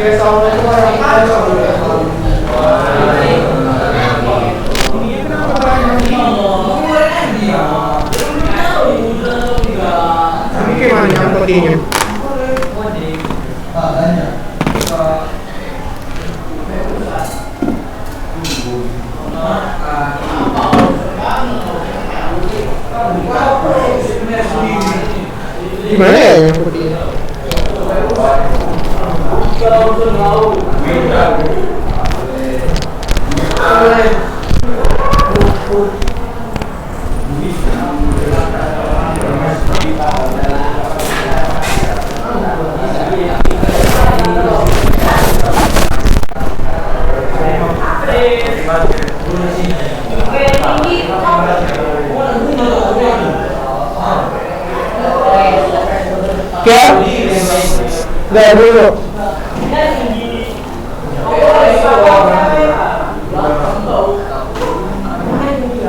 Ini gimana nyangkutinnya? Gimana ya nyangkutinnya? Udah dulu.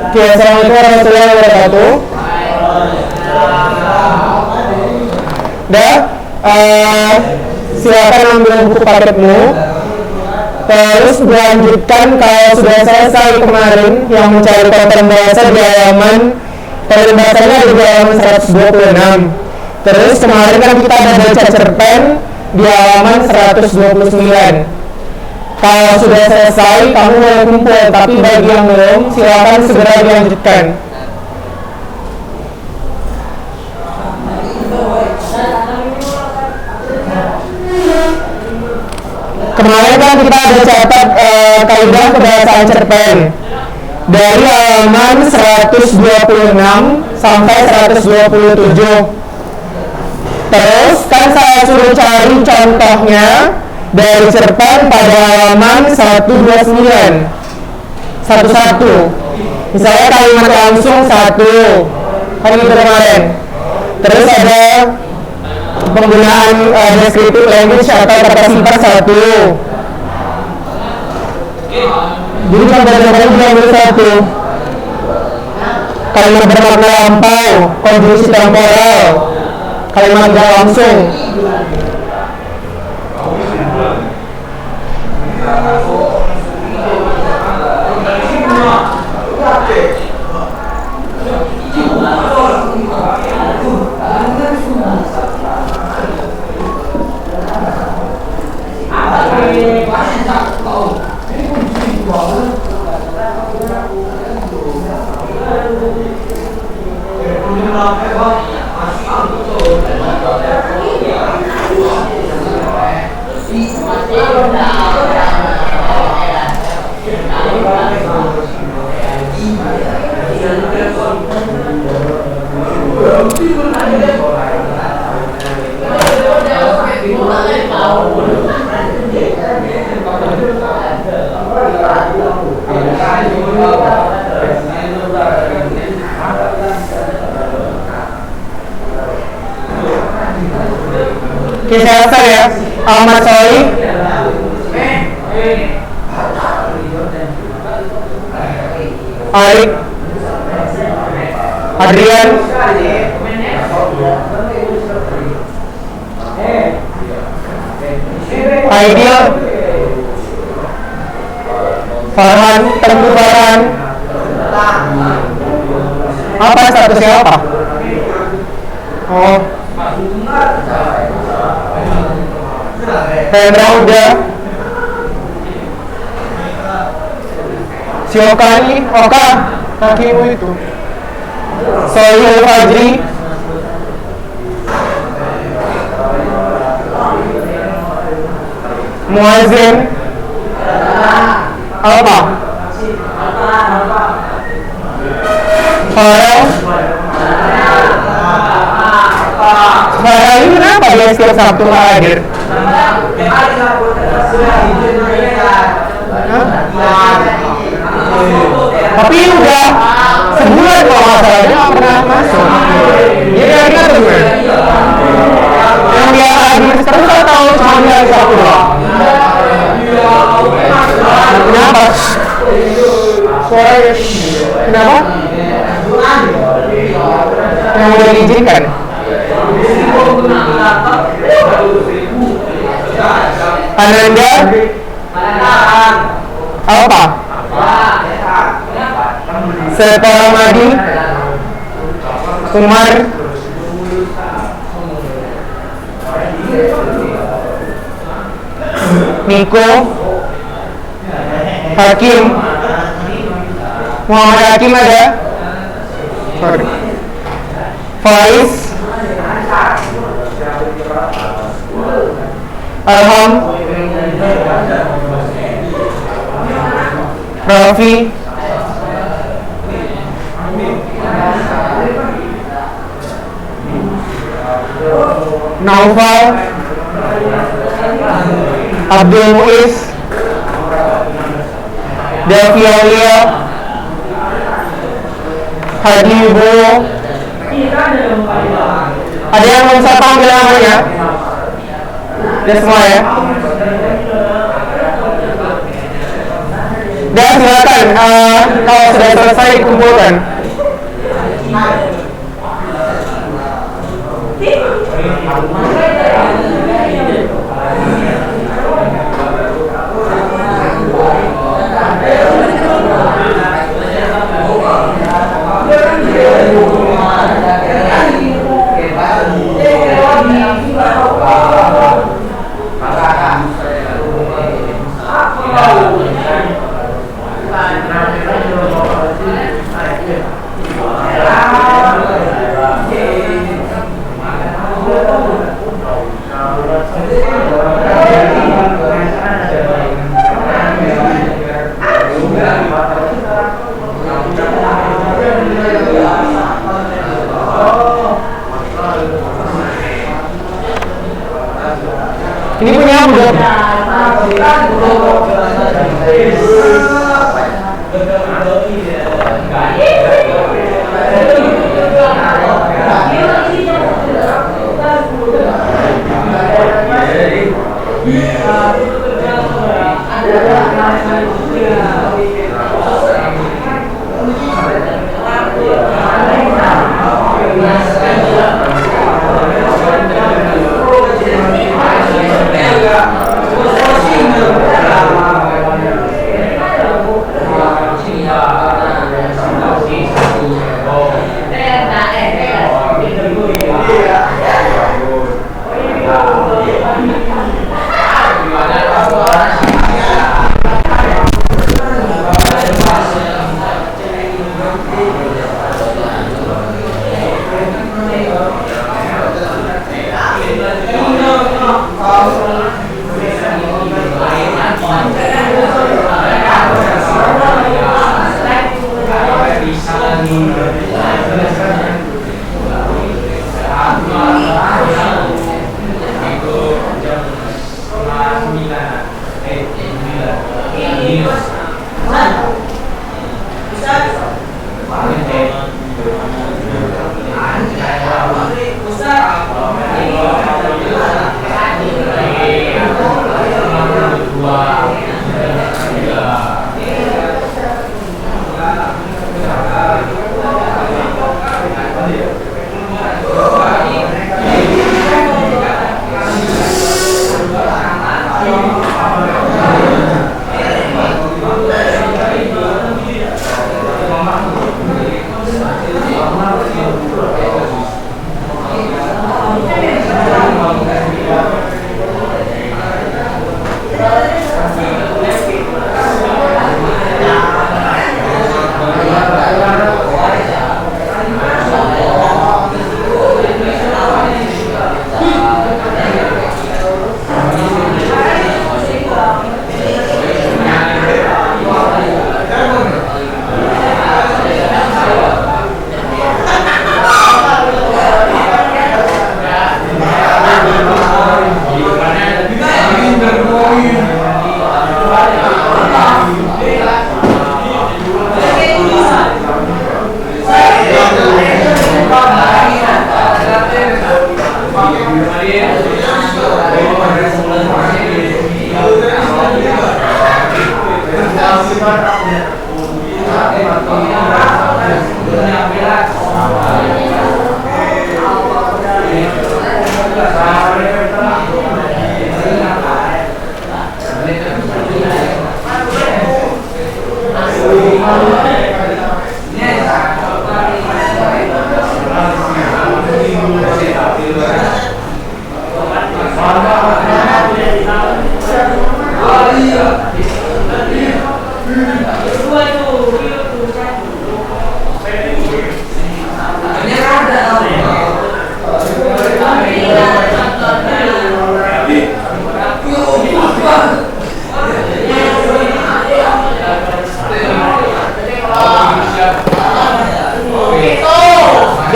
Oke, assalamualaikum warahmatullahi wabarakatuh. Silakan ambil buku paketmu. Terus dilanjutkan kalau sudah selesai kemarin yang mencari konten bahasa di halaman konten bahasanya di halaman 126. Terus kemarin kan kita ada baca cerpen di halaman 129. Kalau sudah selesai, kamu boleh kumpul. Tapi bagi yang belum, silakan segera dilanjutkan. Kemarin kan kita ada catat kaidah kebahasaan cerpen dari halaman 126 sampai 127. Terus kan saya suruh cari contohnya dari cerpen pada halaman 129 11. Misalnya kalimat langsung 1 kan itu kemarin. Terus ada penggunaan descriptive language atau kata sifat 1. Jadi contoh-contohnya diambil 1. Kalimat bermakna lampau, konjungsi temporal, kalimat gak langsung. Oke, saya rasa ya, Ahmad Solih, Arik, Adrian, Aidil, Farhan, Tengku Farhan. Apa statusnya apa? Oh, Hendra udah. Si Oka ini, Oka kakimu itu. Sohil Fajri, Muazzin, apa? Farel. Farel ini kenapa dia setiap Sabtu nggak hadir? Tapi udah sebulan kalau masalahnya nggak pernah masuk. Jadi akhirnya tuh gue yang dia hadir terus atau cuma di hari Sabtu doang? Kenapa? Suaranya kenapa? Yang udah diizinkan? Ananda apa? Setoramadi Umar Niko Hakim Muhammad Hakim ada? Sorry. Faiz Alham Rafi Naufal Abdul Muiz Devi Aulia Hadi Wibowo. Ada yang mau saya panggil namanya? Udah semua ya? Udah silakan, kalau sudah selesai dikumpulkan. Ini punya udah.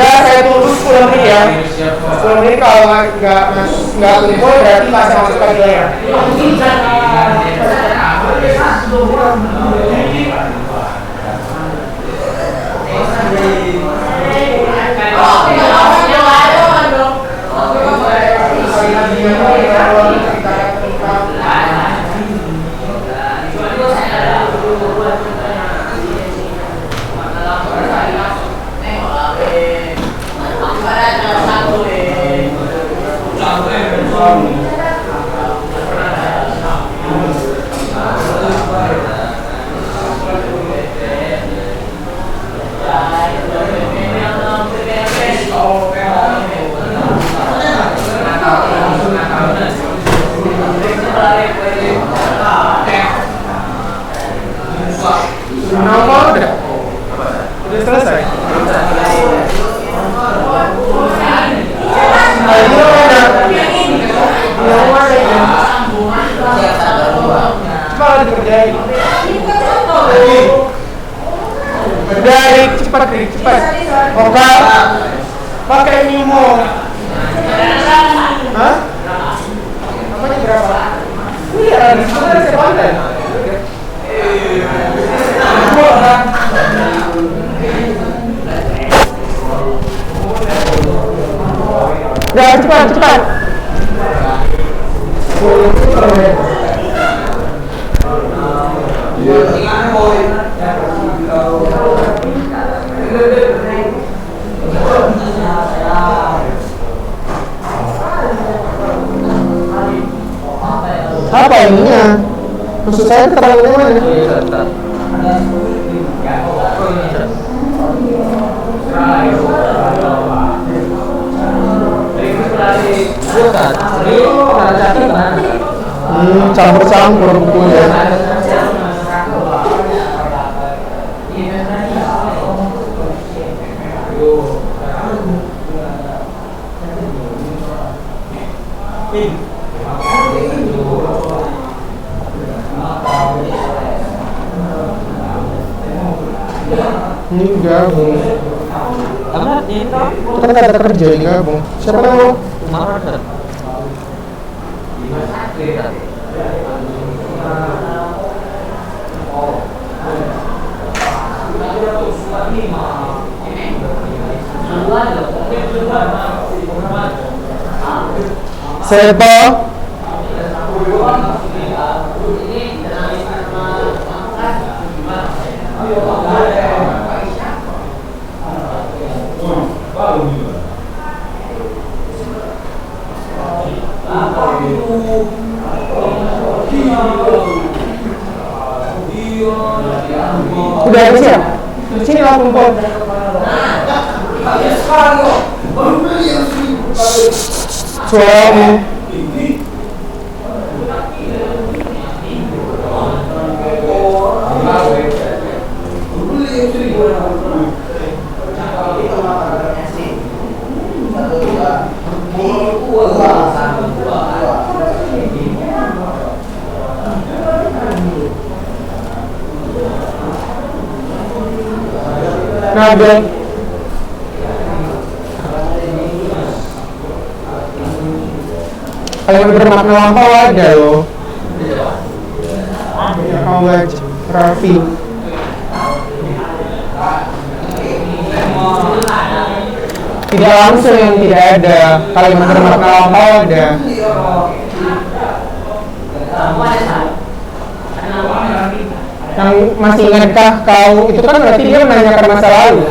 Saya tunggu 10 menit ya. 10 menit kalau nggak kumpul berarti nggak saya masuk lagi ya. Nama udah selesai. Cepat dikerjain. Dari cepat. Oke. Pakai Mimo. Hah? Namanya berapa? Iya, di sana ada sepanjang. Ya, cepat. Apa ininya? Maksud saya terlalu mana? Campur bukunya. Ini gabung. Apa? Itu Kan ada kerja ini gabung. Siapa nama? Marder. Siapa? Udah habis ya? Sini lah kumpul. Suaramu. Nada. Kalimat bermakna lampau ada loh. Awaj, Raffi. Tidak langsung yang tidak ada. Kalimat bermakna lampau ada. Yang masih ingatkah kau? Itu kan berarti dia menanyakan masa lalu.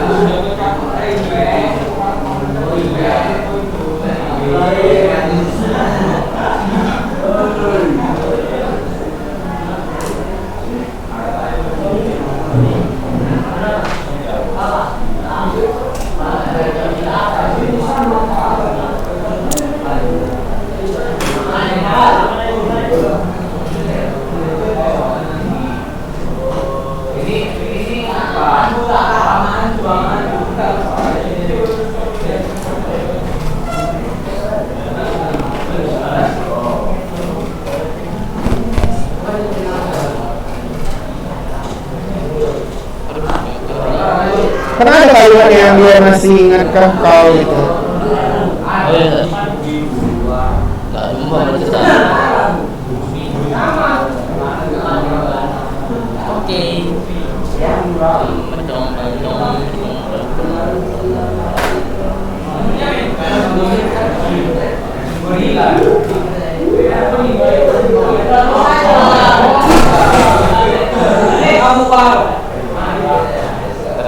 masih ingatkah kau itu? Oh iya. Nggak jumpa berarti. Oke. Kamu Pak.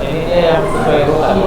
Ini dia yang sesuai rutan.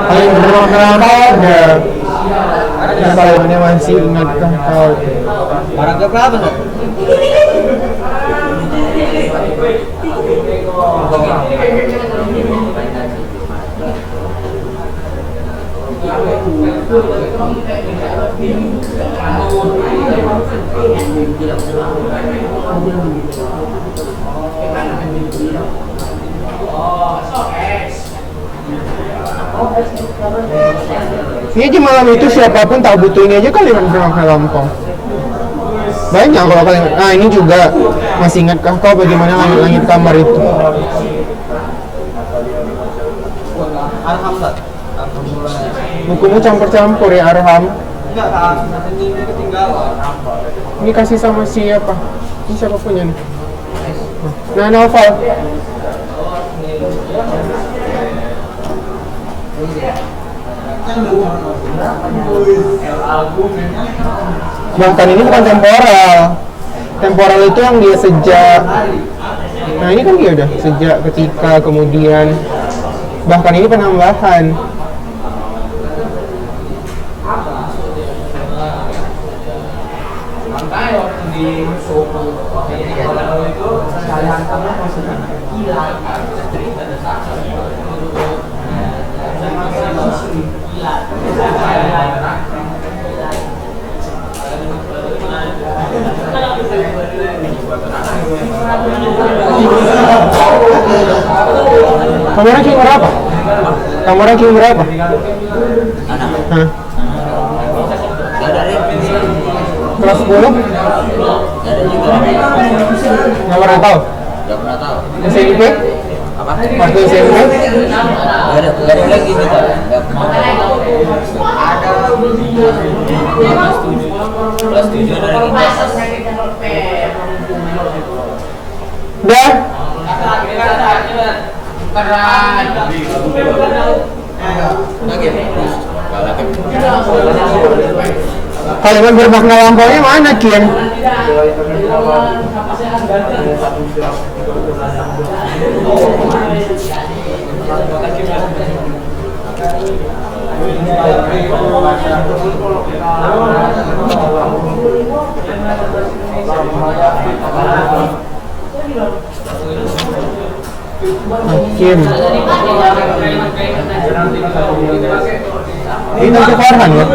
Paling berapa ada misalnya masih ingatkah kau? Barang ke berapa tuh? Ini aja malam itu siapapun tak butuh ini aja kali pakai lampu. Banyak kalau kalian. Nah ini juga masih ingatkah kau bagaimana langit-langit kamar itu? Alhamdulillah. Bukumu campur-campur ya Arham. Enggak kan, ini ketinggalan. Ini kasih sama siapa? Ini siapa punya nih? Nah Novel. Bahkan ini bukan temporal. Temporal itu yang dia sejak. Nah ini kan dia udah sejak, ketika, kemudian. Bahkan ini penambahan. Kamu ranking berapa? Kamu ranking berapa? Hah? Kelas 10? Nggak pernah tahu? Nggak pernah tahu. SMP? Apa? Waktu SMP? Nggak ada lagi gitu. Nggak pernah tahu. Ada kelas 7 ada lagi. Udah? Kalimat bermakna lampaunya mana, Kim? Kim. Ini tante Farhan ya?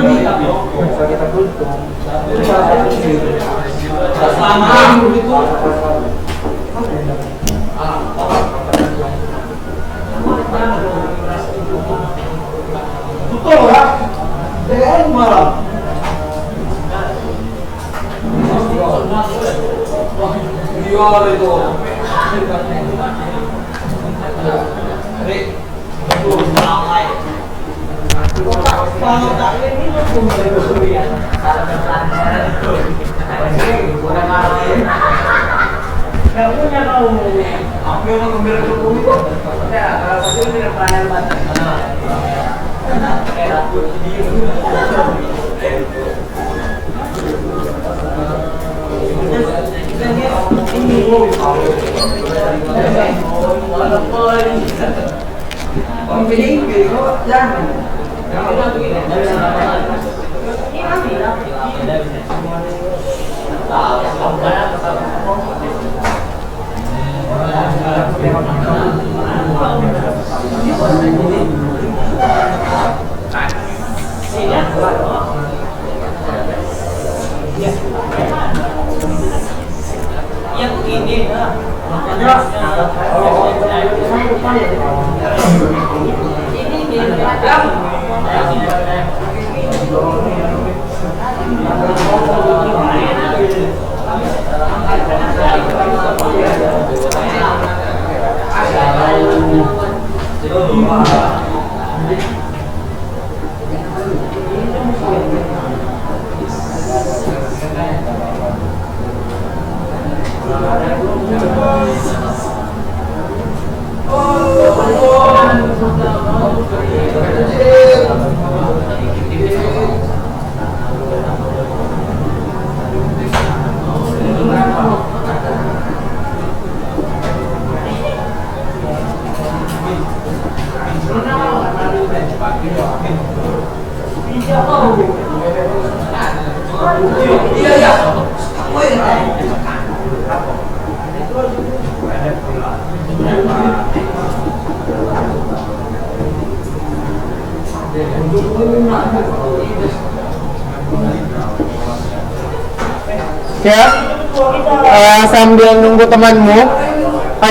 Ya, sambil nunggu temanmu,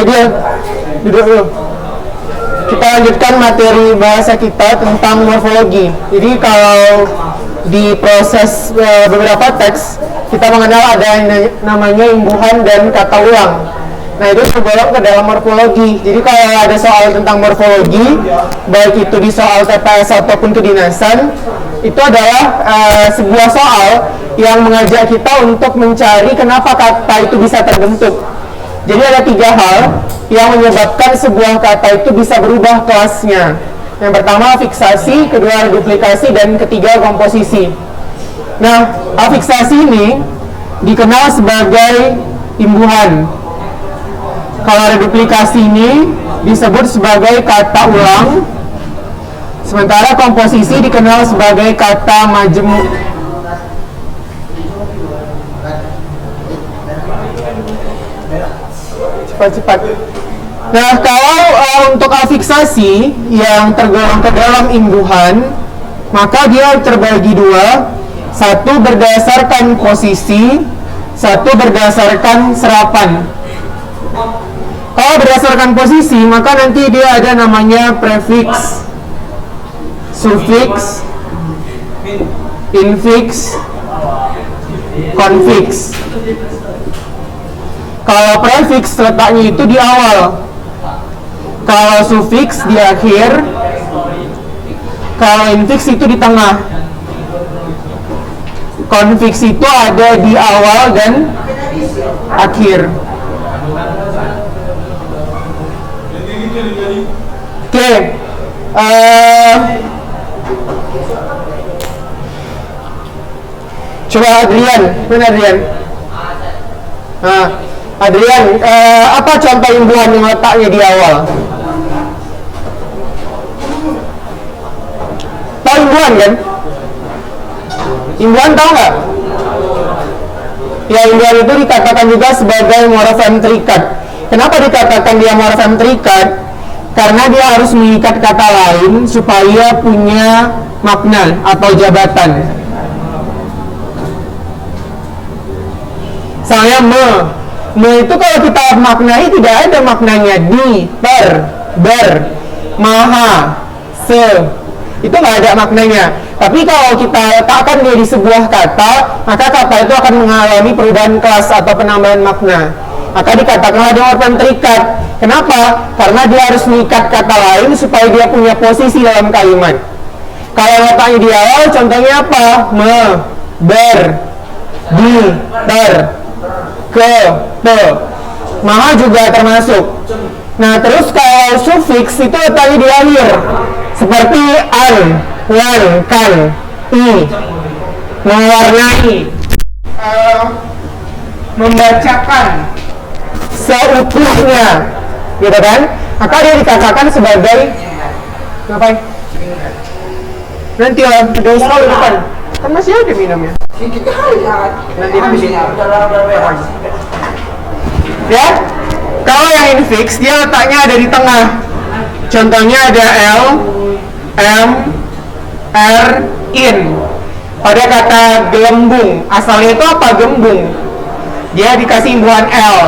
dia duduk dulu. Kita lanjutkan materi bahasa kita tentang morfologi. Jadi kalau di proses beberapa teks, kita mengenal ada yang namanya imbuhan dan kata ulang. Nah, itu tergolong ke dalam morfologi. Jadi kalau ada soal tentang morfologi, baik itu di soal TPS ataupun kedinasan, itu adalah sebuah soal yang mengajak kita untuk mencari kenapa kata itu bisa terbentuk. Jadi ada 3 hal yang menyebabkan sebuah kata itu bisa berubah kelasnya. Yang pertama fiksasi, kedua duplikasi, dan ketiga komposisi. Nah, afiksasi ini dikenal sebagai imbuhan. Kalau ada duplikasi ini disebut sebagai kata ulang. Sementara komposisi dikenal sebagai kata majemuk. Cepat-cepat. Nah, kalau untuk afiksasi yang tergolong ke dalam imbuhan, maka dia terbagi 2. Satu berdasarkan posisi, satu berdasarkan serapan. Kalau berdasarkan posisi, maka nanti dia ada namanya prefiks, sufiks, infiks, konfiks. Kalau prefiks letaknya itu di awal, kalau sufiks di akhir, kalau infiks itu di tengah, konfiks itu ada di awal dan akhir. Oke, coba Adrian, mana Adrian? Adrian, apa contoh imbuhan yang letaknya di awal? Tahu imbuhan kan? Imbuhan tahu nggak? Ya, imbuhan itu dikatakan juga sebagai morfem terikat. Kenapa dikatakan dia morfem terikat? Karena dia harus mengikat kata lain supaya punya makna atau jabatan. Misalnya me itu kalau kita maknai tidak ada maknanya di, ber, maha, se. Itu nggak ada maknanya. Tapi kalau kita letakkan dia di sebuah kata, maka kata itu akan mengalami perubahan kelas atau penambahan makna. Maka dikatakanlah dia morfem terikat. Kenapa? Karena dia harus mengikat kata lain supaya dia punya posisi dalam kalimat. Kalau letaknya di awal, contohnya apa? Me, ber, di, ter, ke, te. Maha juga termasuk. Nah, terus kalau sufiks itu letaknya di akhir, seperti an, wan, kan, i, mewarnai, membacakan, seutuhnya, gitu kan? Maka dia dikatakan sebagai ngapain? Nanti lah, ada usaha di depan. Kan masih ada minumnya. Nanti habis ini. Ya, kalau yang infix dia letaknya ada di tengah. Contohnya ada L, M, R, in. Pada kata gelembung, asalnya itu apa? Gembung. Dia dikasih imbuhan L.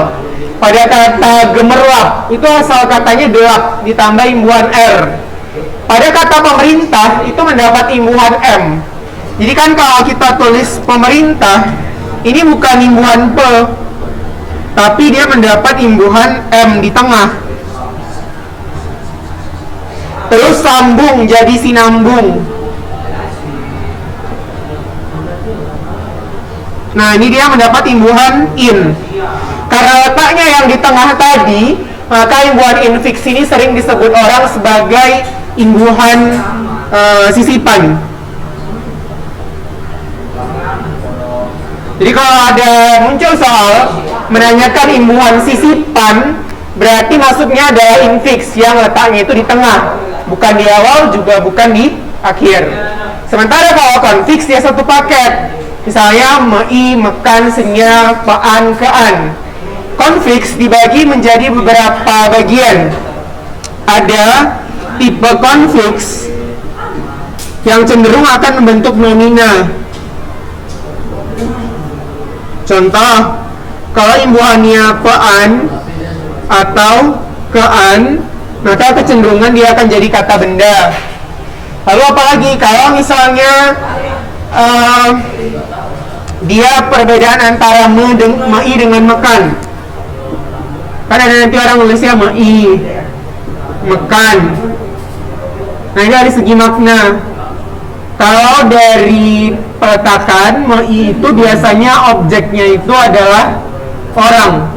Pada kata gemerlap, itu asal katanya gelap, ditambah imbuhan R. Pada kata pemerintah, itu mendapat imbuhan M. Jadi kan kalau kita tulis pemerintah, ini bukan imbuhan P, tapi dia mendapat imbuhan M di tengah. Terus sambung jadi sinambung. Nah, ini dia mendapat imbuhan in. Karena letaknya yang di tengah tadi, maka imbuhan infix ini sering disebut orang sebagai imbuhan sisipan. Jadi kalau ada muncul soal menanyakan imbuhan sisipan, berarti maksudnya adalah infix yang letaknya itu di tengah, bukan di awal juga bukan di akhir. Sementara kalau konfiks dia satu paket, misalnya mei, mekan, senya, paan, kean. Konfiks dibagi menjadi beberapa bagian. Ada tipe konfiks yang cenderung akan membentuk nomina. Contoh, kalau imbuhannya pean atau kean, maka kecenderungan dia akan jadi kata benda. Lalu apalagi kalau misalnya dia perbedaan antara mei dengan mekan. Kan ada nanti orang nulisnya mei, mekan. Nah, ini dari segi makna. Kalau dari peletakan, mei itu biasanya objeknya itu adalah orang.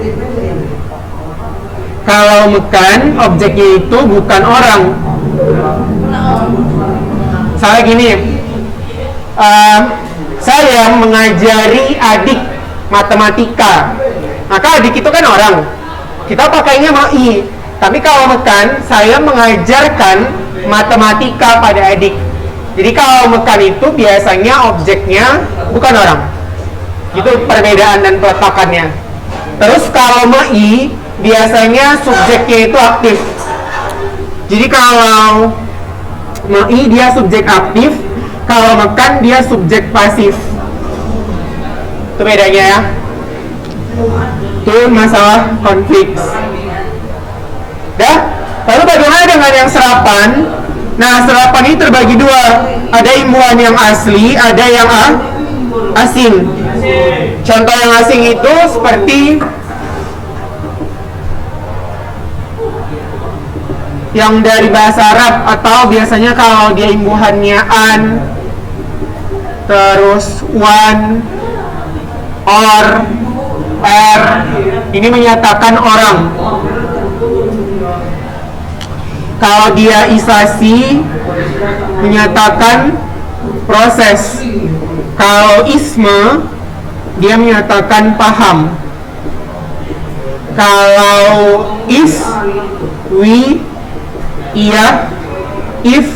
Kalau mekan, objeknya itu bukan orang. Misalnya gini, saya mengajari adik matematika, maka adik itu kan orang, kita pakainya mei. Tapi kalau mekan, saya mengajarkan matematika pada adik. Jadi kalau mekan itu biasanya objeknya bukan orang. Itu perbedaan dan peletakannya. Terus kalau mei, biasanya subjeknya itu aktif. Jadi kalau mei dia subjek aktif, kalau mekan dia subjek pasif. Itu bedanya ya. Itu masalah konfliks. Dah? Lalu bagaimana dengan yang serapan? Nah, serapan ini terbagi dua. Ada imbuhan yang asli, ada yang asing. Contoh yang asing itu seperti yang dari bahasa Arab, atau biasanya kalau dia imbuhannya an, terus wan, or, er, ini menyatakan orang. Kalau dia isasi, menyatakan proses. Kalau isme, dia menyatakan paham. Kalau is, we, iya, if,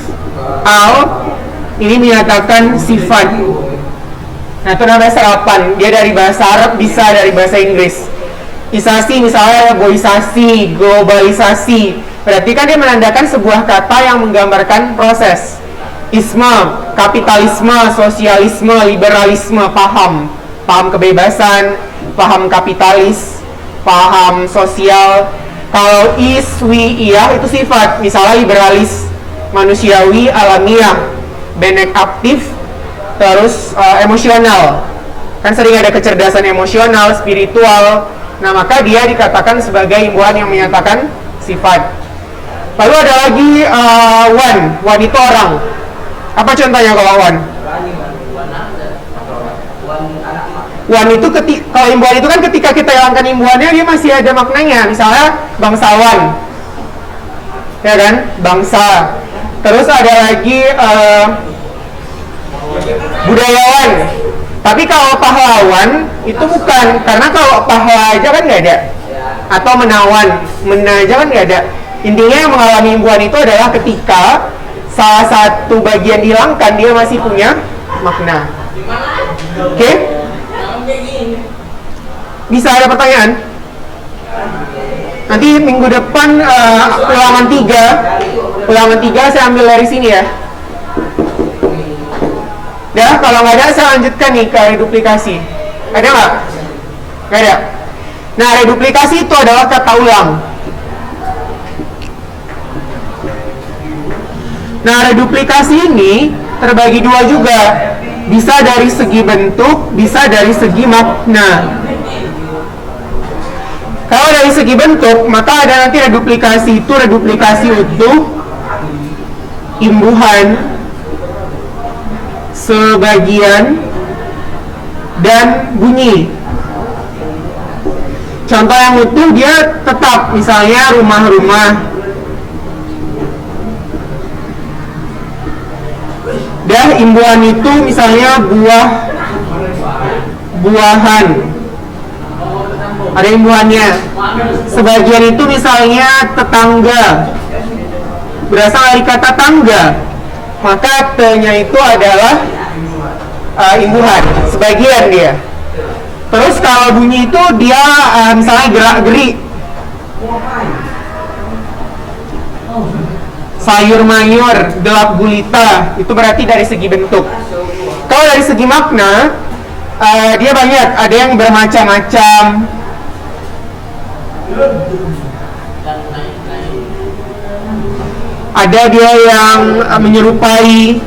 al, ini menyatakan sifat. Nah, itu namanya serapan. Dia dari bahasa Arab, bisa dari bahasa Inggris. Isasi misalnya boisasi, globalisasi. Berarti kan dia menandakan sebuah kata yang menggambarkan proses. Isme, kapitalisme, sosialisme, liberalisme, paham. Paham kebebasan, paham kapitalis, paham sosial. Kalau is, we, iya itu sifat. Misalnya liberalis, manusiawi, alamiah, benek aktif, terus emosional. Kan sering ada kecerdasan emosional, spiritual. Nah, maka dia dikatakan sebagai imbuhan yang menyatakan sifat. Lalu ada lagi one itu orang. Apa contohnya kalau one? One itu kalau imbuhan itu kan ketika kita hilangkan imbuhannya dia masih ada maknanya. Misalnya bangsawan, ya kan? Bangsa. Terus ada lagi budayawan. Tapi kalau pahlawan itu bukan, karena kalau pahala aja kan nggak ada. atau menawan. Menaja kan nggak ada. Intinya yang mengalami imbuhan itu adalah ketika salah satu bagian dihilangkan, dia masih punya makna. Oke? Bisa ada pertanyaan? Nanti minggu depan ulangan 3 saya ambil dari sini ya. Dah, kalau nggak ada saya lanjutkan nih ke reduplikasi. Ada nggak? Nggak ada. Nah, reduplikasi itu adalah kata ulang. Nah, reduplikasi ini terbagi dua juga. Bisa dari segi bentuk, bisa dari segi makna. Kalau dari segi bentuk, maka ada nanti reduplikasi itu reduplikasi utuh, imbuhan, sebagian, dan bunyi. Contoh yang utuh dia tetap, misalnya rumah-rumah. Dan imbuhan itu misalnya buah-buahan. Ada imbuhannya. Sebagian itu misalnya tetangga. Berasal dari kata tangga. Maka T-nya itu adalah imbuhan. Sebagian dia. Terus kalau bunyi itu dia misalnya gerak-gerik. Sayur mayur, gelap gulita, itu berarti dari segi bentuk. Kalau dari segi makna, dia banyak. Ada yang bermacam-macam. Ada dia yang menyerupai.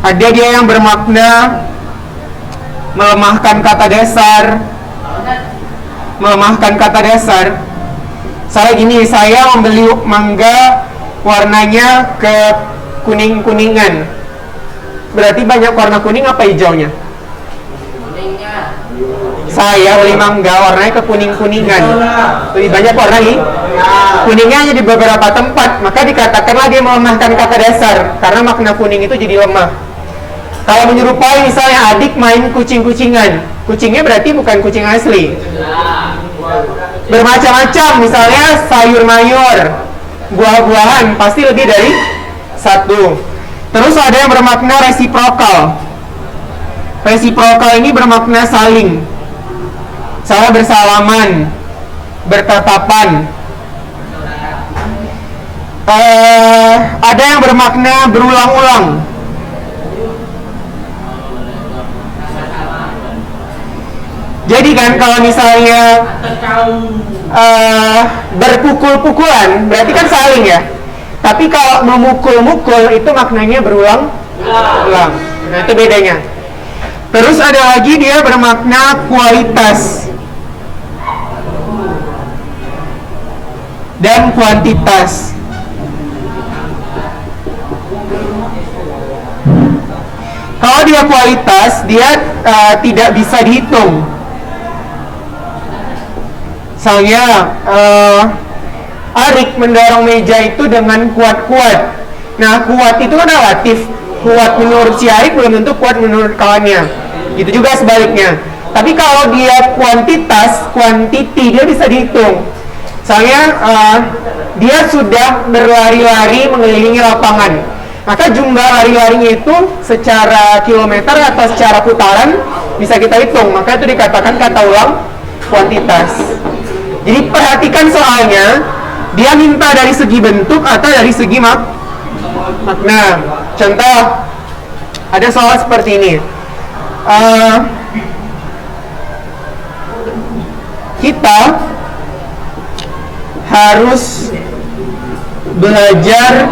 Ada dia yang bermakna melemahkan kata dasar. Saya gini, saya membeli mangga warnanya ke kuning-kuningan. Berarti banyak warna kuning apa hijaunya? Saya beli mangga warnanya ke kuning-kuningan. Lebih banyak warna ini. Kuningnya hanya di beberapa tempat, maka dikatakanlah dia melemahkan kata dasar karena makna kuning itu jadi lemah. Kalau menyerupai misalnya adik main kucing-kucingan, kucingnya berarti bukan kucing asli. Bermacam-macam, misalnya sayur mayur, buah-buahan, pasti lebih dari satu. Terus ada yang bermakna resiprokal. Resiprokal ini bermakna saling. Salah bersalaman, bertatapan. Ada yang bermakna berulang-ulang. Jadi kan kalau misalnya berpukul-pukulan, berarti kan saling ya. Tapi kalau memukul-mukul itu maknanya berulang-ulang. Nah, itu bedanya. Terus ada lagi dia bermakna kualitas dan kuantitas. Kalau dia kualitas, dia tidak bisa dihitung. Misalnya, Arik mendorong meja itu dengan kuat-kuat. Nah, kuat itu kan relatif. Kuat menurut si Arik belum tentu kuat menurut kawannya. Gitu juga sebaliknya. Tapi kalau dia kuantitas, quantity, dia bisa dihitung. Misalnya, dia sudah berlari-lari mengelilingi lapangan. Maka jumlah lari-larinya itu secara kilometer atau secara putaran bisa kita hitung. Maka itu dikatakan kata ulang kuantitas. Jadi perhatikan soalnya, dia minta dari segi bentuk atau dari segi makna. Contoh, ada soal seperti ini. Kita harus belajar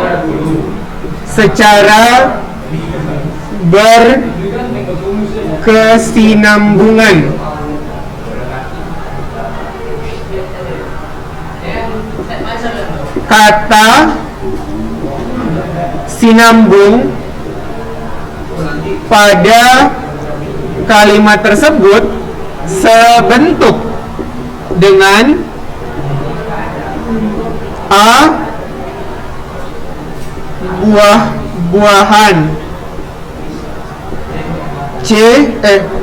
secara berkesinambungan. Kata sinambung pada kalimat tersebut sebentuk dengan A buah-buahan,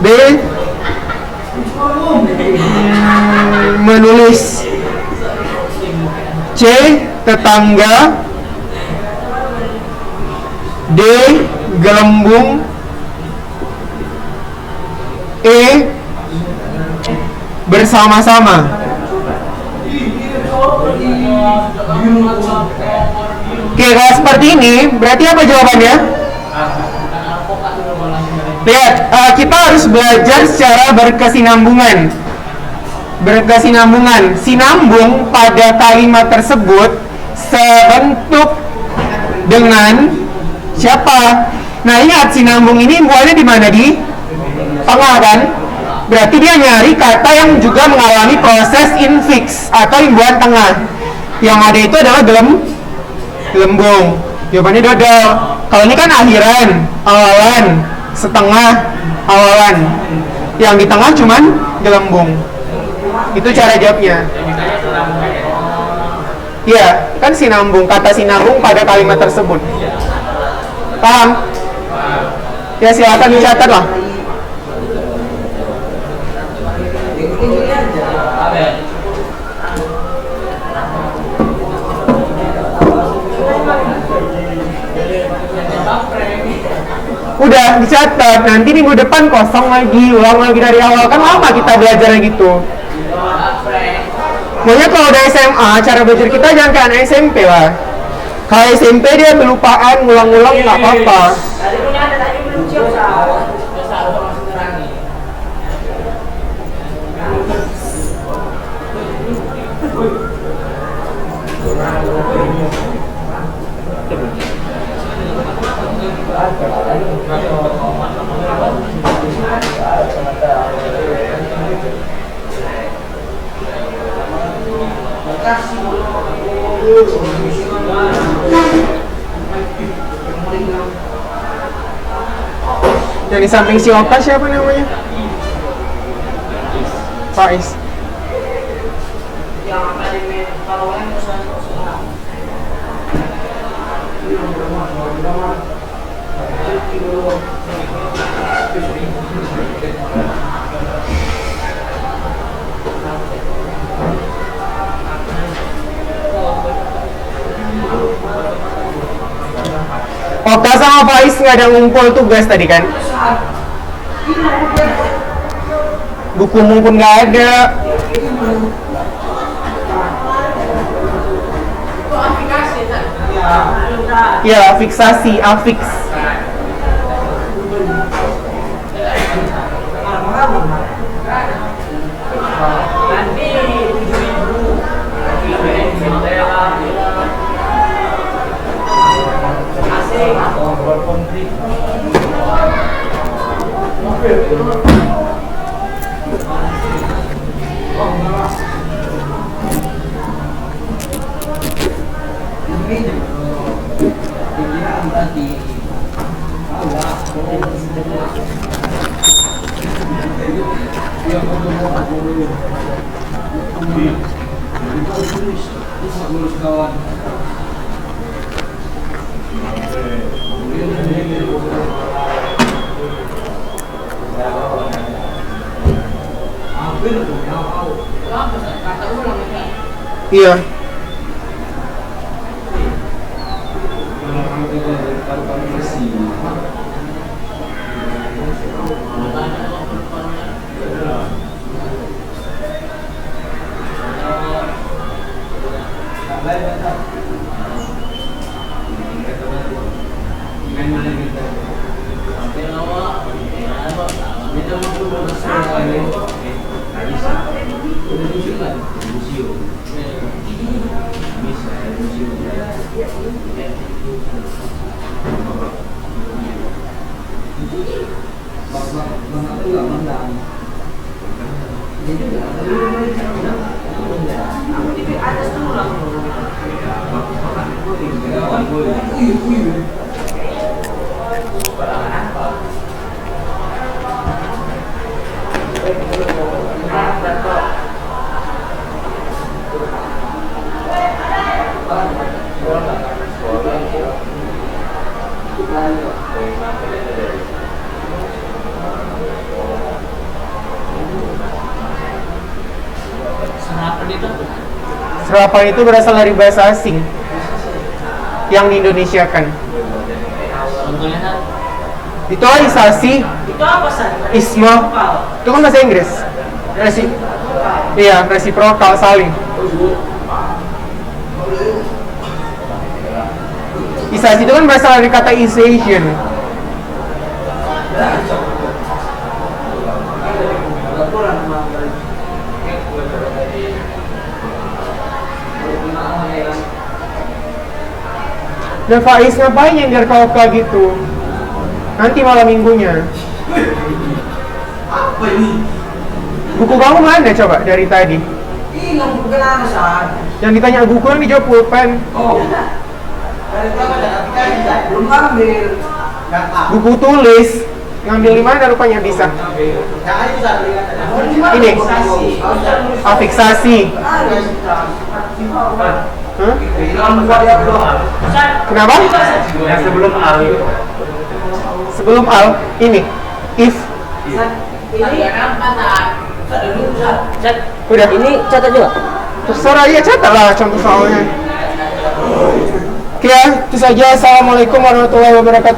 B Menulis. C. Tetangga. D. Gelembung. E. Bersama-sama. Oke, kalau seperti ini berarti apa jawabannya? Lihat, kita harus belajar secara berkesinambungan. Sinambung pada kalimat tersebut sebentuk dengan siapa? Nah, ingat sinambung ini mulanya di mana? Di tengah kan? Berarti dia nyari kata yang juga mengalami proses infix atau imbuhan tengah. Yang ada itu adalah gelembung. Jawabannya dodol. Kalau ini kan akhiran, awalan, setengah, awalan. Yang di tengah cuman gelembung. Itu cara jawabnya. Iya, kan sinambung, kata sinambung pada kalimat tersebut. Paham? Ya silakan dicatat lah. Udah dicatat, nanti minggu depan kosong lagi, ulang lagi dari awal. Kan lama kita belajarnya gitu. Pokoknya kalau udah SMA, cara belajar kita jangan kayak anak SMP lah. Kalau SMP dia kelupaan, ngulang-ngulang nggak apa-apa. Yang di samping si Oka siapa namanya? Faiz. Yang akademi Parawan Oka sama Faiz nggak ada ngumpul tugas tadi kan? Buku pun nggak ada. Ya, fiksasi, afiks. Iya. Serapan itu berasal dari bahasa asing yang diindonesiakan. Contohnya kan? Ritualisasi, Itu apa sih? isme, itu kan bahasa Inggris. Iya, resiprokal, saling. Isasi itu kan berasal dari kata isation. Dan Faiz ngapain yang biar kau gitu? Nanti malam minggunya. Apa ini? Buku kamu mana coba dari tadi? Ini bukan alasan. Yang ditanya buku yang dijawab pulpen. Oh. Dari berapa dan belum ambil. Buku tulis ngambil di mana rupanya bisa? Ini afiksasi. Hah? Kenapa? Yang sebelum al. Sebelum al ini if. Udah. Ini catat juga. Terserah ya catat lah contoh soalnya. Oke ya, itu saja. Assalamualaikum warahmatullahi wabarakatuh.